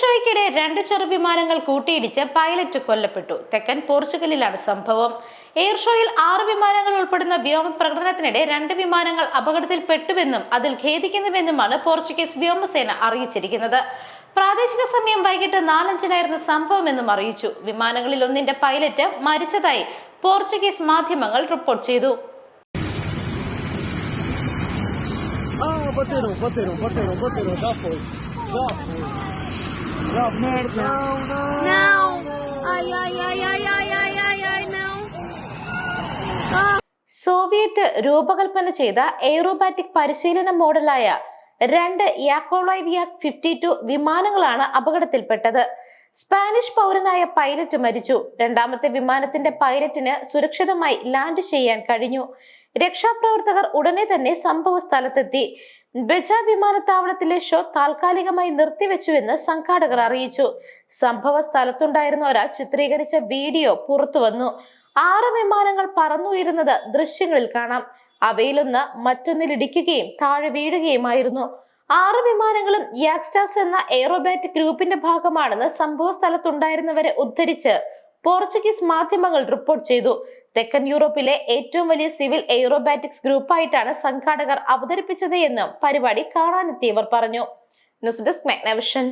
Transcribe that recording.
ഷോയ്ക്കിടെ രണ്ട് ചെറു വിമാനങ്ങൾ കൂട്ടിയിടിച്ച് പൈലറ്റ് കൊല്ലപ്പെട്ടു. തെക്കൻ പോർച്ചുഗലിലാണ് സംഭവം. എയർ ഷോയിൽ 6 വിമാനങ്ങൾ ഉൾപ്പെടുന്ന വ്യോമ പ്രകടനത്തിനിടെ 2 വിമാനങ്ങൾ അപകടത്തിൽപ്പെട്ടുവെന്നും അതിൽ ഖേദിക്കുന്നുവെന്നുമാണ് പോർച്ചുഗീസ് വ്യോമസേന അറിയിച്ചിരിക്കുന്നത്. പ്രാദേശിക സമയം വൈകിട്ട് 4:05 സംഭവമെന്നും അറിയിച്ചു. വിമാനങ്ങളിൽ ഒന്നിന്റെ പൈലറ്റ് മരിച്ചതായി പോർച്ചുഗീസ് മാധ്യമങ്ങൾ റിപ്പോർട്ട് ചെയ്തു. Já, merda. Não. Ai, ai, ai, ai, ai, ai, ai, ai, não. Soviet രൂപകൽപ്പന ചെയ്ത എയ്റോബാറ്റിക് പരിശീലന മോഡലായ 2 യാക്കോളോവിയാക് 52 വിമാനങ്ങളാണ് അപകടത്തിൽപ്പെട്ടത്. സ്പാനിഷ് പൗരനായ പൈലറ്റ് മരിച്ചു. രണ്ടാമത്തെ വിമാനത്തിന്റെ പൈലറ്റിന് സുരക്ഷിതമായി ലാൻഡ് ചെയ്യാൻ കഴിഞ്ഞു. രക്ഷാപ്രവർത്തകർ ഉടനെ തന്നെ സംഭവ സ്ഥലത്തെത്തി. ബെജ വിമാനത്താവളത്തിലെ ഷോ താൽക്കാലികമായി നിർത്തിവെച്ചുവെന്ന് സംഘാടകർ അറിയിച്ചു. സംഭവ സ്ഥലത്തുണ്ടായിരുന്ന ഒരാൾ ചിത്രീകരിച്ച വീഡിയോ പുറത്തുവന്നു. 6 വിമാനങ്ങൾ പറന്നുയരുന്നത് ദൃശ്യങ്ങളിൽ കാണാം. അവയിലൊന്ന് മറ്റൊന്നിലിടിക്കുകയും താഴെ വീഴുകയുമായിരുന്നു. 6 വിമാനങ്ങളും യാക്സ്റ്റാസ് എന്ന എയ്റോബാറ്റിക് ഗ്രൂപ്പിന്റെ ഭാഗമാണെന്ന് സംഭവ സ്ഥലത്തുണ്ടായിരുന്നവരെ ഉദ്ധരിച്ച് പോർച്ചുഗീസ് മാധ്യമങ്ങൾ റിപ്പോർട്ട് ചെയ്തു. തെക്കൻ യൂറോപ്പിലെ ഏറ്റവും വലിയ സിവിൽ എയ്റോബാറ്റിക്സ് ഗ്രൂപ്പായിട്ടാണ് സംഘാടകർ അവതരിപ്പിച്ചത് എന്നും പരിപാടി കാണാനെത്തിയവർ പറഞ്ഞു. News desk Magnavision.